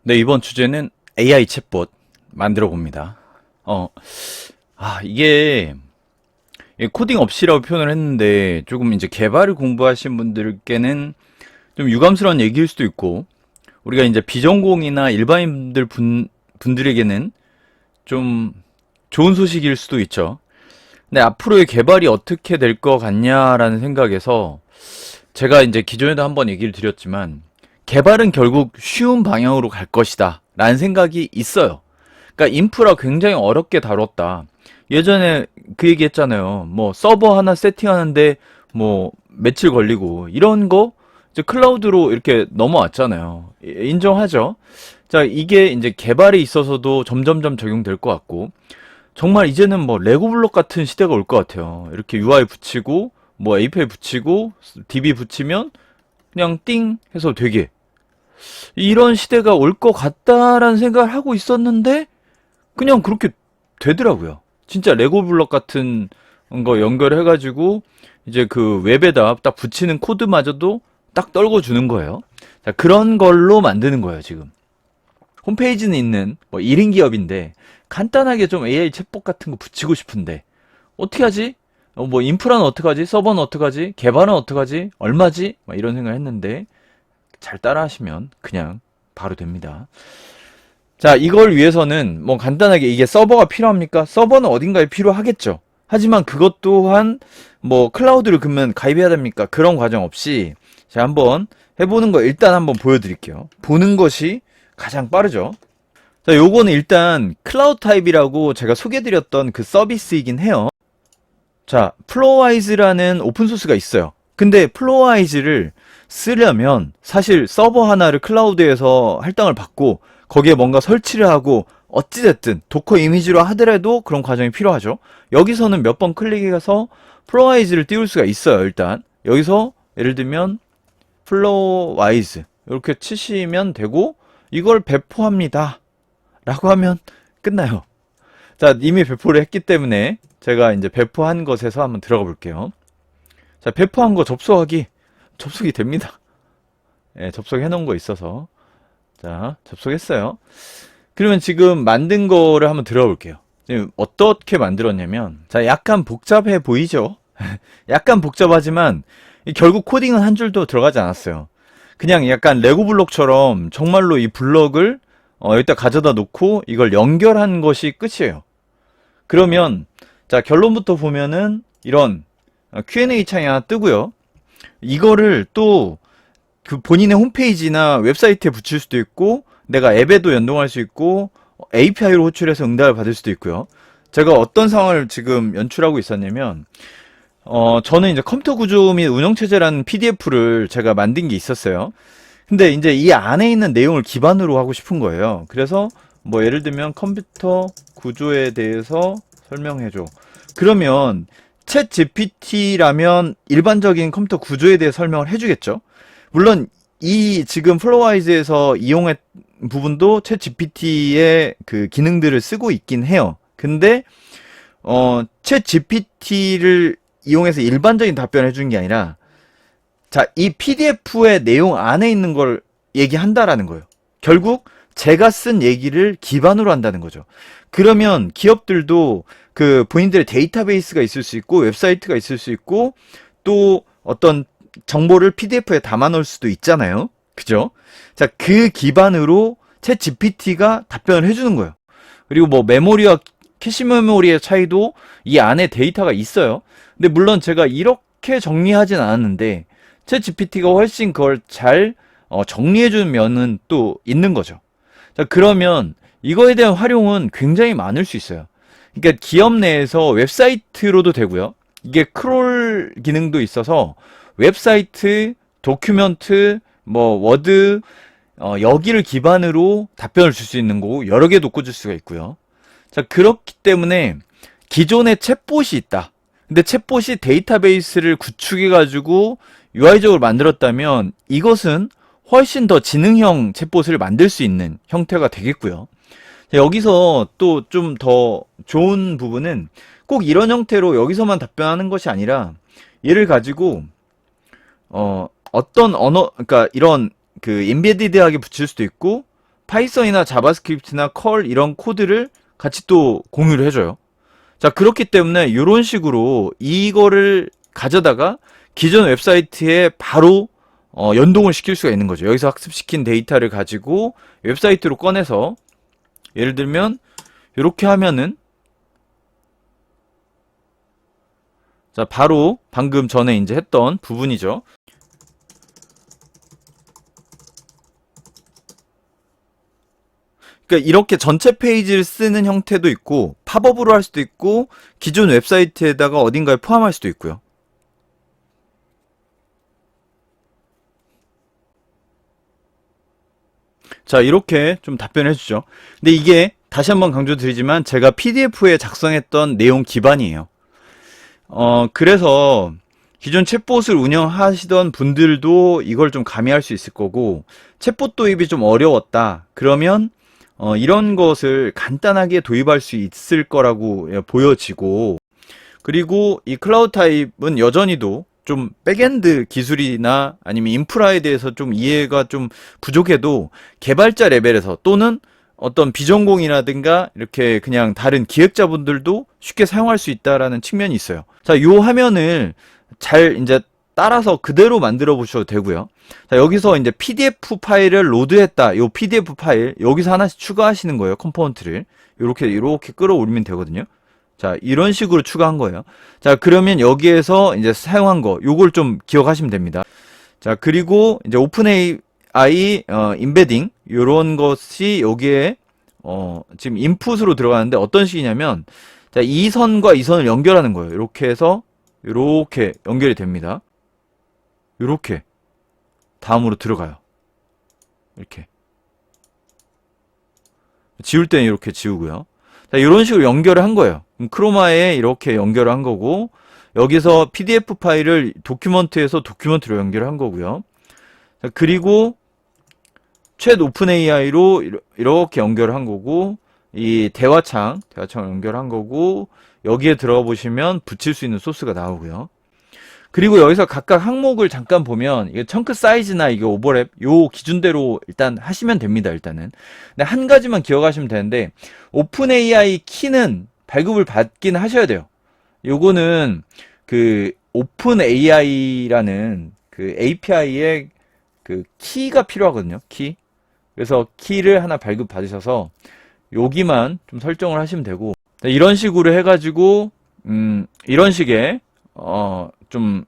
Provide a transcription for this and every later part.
네, 이번 주제는 AI 챗봇 만들어 봅니다. 어, 이게 코딩 없이라고 표현을 했는데 조금 이제 개발을 공부하신 분들께는 좀 유감스러운 얘기일 수도 있고 우리가 이제 비전공이나 일반인들 분들에게는 좀 좋은 소식일 수도 있죠. 근데 앞으로의 개발이 어떻게 될 것 같냐라는 생각에서 제가 이제 기존에도 한번 얘기를 드렸지만 개발은 결국 쉬운 방향으로 갈 것이다 라는 생각이 있어요. 그러니까 인프라 굉장히 어렵게 다뤘다. 예전에 그 얘기 했잖아요. 뭐 서버 하나 세팅하는데 뭐 며칠 걸리고 이런 거 이제 클라우드로 이렇게 넘어왔잖아요. 인정하죠? 자, 이게 이제 개발에 있어서도 점점점 적용될 것 같고 정말 이제는 뭐 레고 블록 같은 시대가 올 것 같아요. 이렇게 UI 붙이고 뭐 API 붙이고 DB 붙이면 그냥 띵 해서 되게 이런 시대가 올 것 같다라는 생각을 하고 있었는데 그냥 그렇게 되더라고요. 진짜 레고 블럭 같은 거 연결해가지고 이제 그 웹에다 딱 붙이는 코드마저도 딱 떨궈주는 거예요. 자, 그런 걸로 만드는 거예요, 지금. 홈페이지는 있는 뭐 1인 기업인데 간단하게 좀 AI 챗봇 같은 거 붙이고 싶은데 어떻게 하지? 뭐 인프라는 어떡하지? 서버는 어떡하지? 개발은 어떡하지? 얼마지? 막 이런 생각 했는데 잘 따라 하시면 그냥 바로 됩니다. 자, 이걸 위해서는 뭐 간단하게 이게 서버가 필요합니까? 서버는 어딘가에 필요하겠죠. 하지만 그것 또한 뭐 클라우드를 그러면 가입해야 됩니까? 그런 과정 없이 제가 한번 해보는 거 일단 한번 보여드릴게요. 보는 것이 가장 빠르죠. 자, 요거는 일단 클라우드 타입이라고 제가 소개해드렸던 그 서비스이긴 해요. 자, 플로어와이즈라는 오픈소스가 있어요. 근데 플로어와이즈를 쓰려면 사실 서버 하나를 클라우드에서 할당을 받고 거기에 뭔가 설치를 하고 어찌됐든 도커 이미지로 하더라도 그런 과정이 필요하죠. 여기서는 몇 번 클릭해서 플로어와이즈를 띄울 수가 있어요. 일단 여기서 예를 들면 플로어와이즈 이렇게 치시면 되고 이걸 배포합니다 라고 하면 끝나요. 자, 이미 배포를 했기 때문에 제가 이제 배포한 것에서 한번 들어가 볼게요. 자, 배포한 거 접속이 됩니다. 예, 접속해 놓은 거 있어서. 자, 접속했어요. 그러면 지금 만든 거를 한번 들어가 볼게요. 지금 어떻게 만들었냐면, 자, 약간 복잡해 보이죠? 약간 복잡하지만, 결국 코딩은 한 줄도 들어가지 않았어요. 그냥 약간 레고 블록처럼 정말로 이 블럭을 여기다 가져다 놓고 이걸 연결한 것이 끝이에요. 그러면 자, 결론부터 보면은 이런 Q&A 창이 하나 뜨고요. 이거를 또 그 본인의 홈페이지나 웹사이트에 붙일 수도 있고 내가 앱에도 연동할 수 있고 API로 호출해서 응답을 받을 수도 있고요. 제가 어떤 상황을 지금 연출하고 있었냐면 저는 이제 컴퓨터 구조 및 운영체제라는 PDF를 제가 만든 게 있었어요. 근데 이제 이 안에 있는 내용을 기반으로 하고 싶은 거예요. 그래서 뭐 예를 들면 컴퓨터 구조에 대해서 설명해줘. 그러면 챗 GPT라면 일반적인 컴퓨터 구조에 대해 설명을 해주겠죠. 물론 이 지금 플로와이즈에서 이용한 부분도 챗 GPT의 그 기능들을 쓰고 있긴 해요. 근데 챗 GPT를 이용해서 일반적인 답변을 해주는 게 아니라 자, 이 PDF의 내용 안에 있는 걸 얘기한다라는 거예요. 결국 제가 쓴 얘기를 기반으로 한다는 거죠. 그러면 기업들도 그 본인들의 데이터베이스가 있을 수 있고 웹사이트가 있을 수 있고 또 어떤 정보를 PDF에 담아 놓을 수도 있잖아요. 그죠? 자, 그 기반으로 챗 GPT가 답변을 해주는 거예요. 그리고 뭐 메모리와 캐시 메모리의 차이도 이 안에 데이터가 있어요. 근데 물론 제가 이렇게 정리하진 않았는데 챗 GPT가 훨씬 그걸 잘 정리해주는 면은 또 있는 거죠. 자, 그러면 이거에 대한 활용은 굉장히 많을 수 있어요. 그러니까 기업 내에서 웹사이트로도 되고요. 이게 크롤 기능도 있어서 웹사이트, 도큐멘트, 뭐 워드 여기를 기반으로 답변을 줄 수 있는 거고 여러 개 놓고 줄 수가 있고요. 자, 그렇기 때문에 기존에 챗봇이 있다. 근데 챗봇이 데이터베이스를 구축해가지고 UI적으로 만들었다면 이것은 훨씬 더 지능형 챗봇을 만들 수 있는 형태가 되겠고요. 여기서 또 좀 더 좋은 부분은 꼭 이런 형태로 여기서만 답변하는 것이 아니라 얘를 가지고 어떤 언어, 그러니까 이런 그 인베디드하게 붙일 수도 있고 파이썬이나 자바스크립트나 컬 이런 코드를 같이 또 공유를 해줘요. 자, 그렇기 때문에 이런 식으로 이거를 가져다가 기존 웹사이트에 바로 연동을 시킬 수가 있는 거죠. 여기서 학습시킨 데이터를 가지고 웹사이트로 꺼내서 예를 들면 이렇게 하면은 자, 바로 방금 전에 이제 했던 부분이죠. 그러니까 이렇게 전체 페이지를 쓰는 형태도 있고 팝업으로 할 수도 있고 기존 웹사이트에다가 어딘가에 포함할 수도 있고요. 자, 이렇게 좀 답변해 주죠. 근데 이게 다시 한번 강조드리지만 제가 PDF에 작성했던 내용 기반이에요. 그래서 기존 챗봇을 운영하시던 분들도 이걸 좀 가미할 수 있을 거고, 챗봇 도입이 좀 어려웠다 그러면 이런 것을 간단하게 도입할 수 있을 거라고 보여지고, 그리고 이 클라우드 타입은 여전히도 좀 백엔드 기술이나 아니면 인프라에 대해서 좀 이해가 좀 부족해도 개발자 레벨에서 또는 어떤 비전공이라든가 이렇게 그냥 다른 기획자분들도 쉽게 사용할 수 있다라는 측면이 있어요. 자, 요 화면을 잘 이제 따라서 그대로 만들어 보셔도 되고요. 자, 여기서 이제 PDF 파일을 로드했다. 요 PDF 파일 여기서 하나씩 추가하시는 거예요. 컴포넌트를 이렇게 끌어올리면 되거든요. 자, 이런 식으로 추가한 거예요. 자, 그러면 여기에서 이제 사용한 거 요걸 좀 기억하시면 됩니다. 자, 그리고 이제 오픈 AI 임베딩 요런 것이 여기에 지금 인풋으로 들어가는데 어떤 식이냐면, 자, 이 선과 이 선을 연결하는 거예요. 이렇게 해서 이렇게 연결이 됩니다. 이렇게 다음으로 들어가요. 이렇게 지울 때는 이렇게 지우고요. 자, 이런 식으로 연결을 한 거예요. 크로마에 이렇게 연결을 한 거고, 여기서 PDF 파일을 도큐먼트에서 도큐먼트로 연결을 한 거고요. 자, 그리고 챗 오픈 AI로 이렇게 연결을 한 거고, 이 대화창 연결한 거고, 여기에 들어가 보시면 붙일 수 있는 소스가 나오고요. 그리고 여기서 각각 항목을 잠깐 보면 이게 청크 사이즈나 이게 오버랩 요 기준대로 일단 하시면 됩니다. 일단은. 근데 한 가지만 기억하시면 되는데, 오픈 AI 키는 발급을 받긴 하셔야 돼요. 요거는 그 오픈 AI라는 그 API에 그 키가 필요하거든요. 키. 그래서 키를 하나 발급 받으셔서 여기만 좀 설정을 하시면 되고, 이런 식으로 해가지고 이런 식의 좀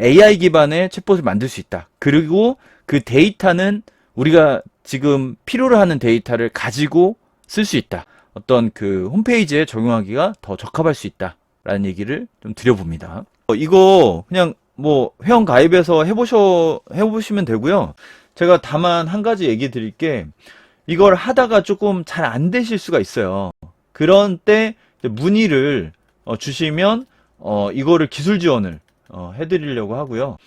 AI 기반의 챗봇을 만들 수 있다. 그리고 그 데이터는 우리가 지금 필요로 하는 데이터를 가지고 쓸 수 있다. 어떤 그 홈페이지에 적용하기가 더 적합할 수 있다. 라는 얘기를 좀 드려봅니다. 이거 그냥 뭐 회원 가입해서 해보시면 되고요. 제가 다만 한 가지 얘기 드릴 게, 이걸 하다가 조금 잘 안 되실 수가 있어요. 그런 때 문의를 주시면 이거를 기술 지원을 해드리려고 하고요.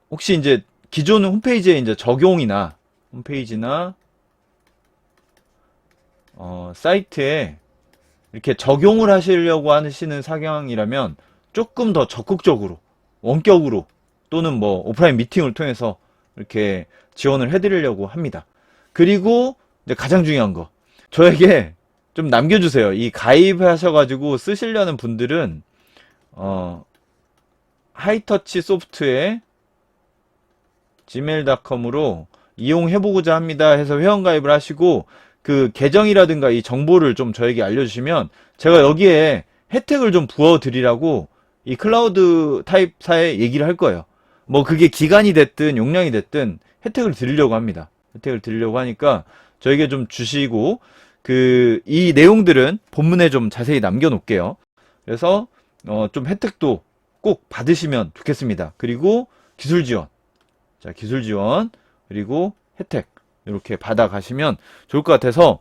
혹시 이제 기존 홈페이지에 이제 적용이나 홈페이지나 사이트에 이렇게 적용을 하시려고 하시는 사경이라면 조금 더 적극적으로 원격으로 또는 뭐 오프라인 미팅을 통해서 이렇게 지원을 해드리려고 합니다. 그리고 이제 가장 중요한 거, 저에게 좀 남겨주세요. 이 가입하셔가지고 쓰시려는 분들은 하이터치 소프트에 gmail.com으로 이용해보고자 합니다 해서 회원가입을 하시고, 그 계정이라든가 이 정보를 좀 저에게 알려주시면 제가 여기에 혜택을 좀 부어드리라고 이 클라우드 타입사에 얘기를 할 거예요. 뭐 그게 기간이 됐든 용량이 됐든 혜택을 드리려고 합니다. 혜택을 드리려고 하니까 저에게 좀 주시고, 이 내용들은 본문에 좀 자세히 남겨놓을게요. 그래서 좀 혜택도 꼭 받으시면 좋겠습니다. 그리고 기술 지원, 자, 기술 지원 그리고 혜택 이렇게 받아가시면 좋을 것 같아서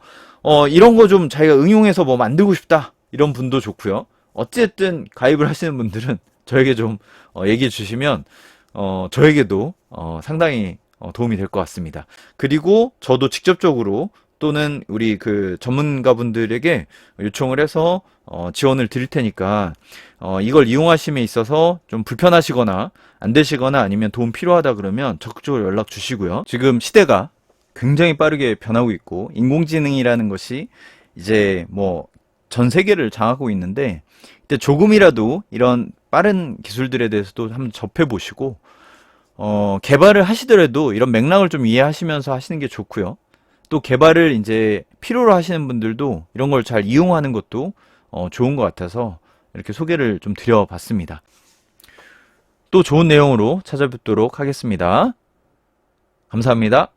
이런 거 좀 자기가 응용해서 뭐 만들고 싶다 이런 분도 좋고요. 어쨌든 가입을 하시는 분들은 저에게 좀 얘기해 주시면 저에게도 상당히 도움이 될 것 같습니다. 그리고 저도 직접적으로 또는 우리 그 전문가분들에게 요청을 해서 지원을 드릴 테니까 이걸 이용하심에 있어서 좀 불편하시거나 안 되시거나 아니면 도움 필요하다 그러면 적극적으로 연락 주시고요. 지금 시대가 굉장히 빠르게 변하고 있고, 인공지능이라는 것이 이제 뭐 전 세계를 장악하고 있는데, 이때 조금이라도 이런 빠른 기술들에 대해서도 한번 접해보시고, 개발을 하시더라도 이런 맥락을 좀 이해하시면서 하시는 게 좋고요. 또 개발을 이제 필요로 하시는 분들도 이런 걸 잘 이용하는 것도 좋은 것 같아서 이렇게 소개를 좀 드려봤습니다. 또 좋은 내용으로 찾아뵙도록 하겠습니다. 감사합니다.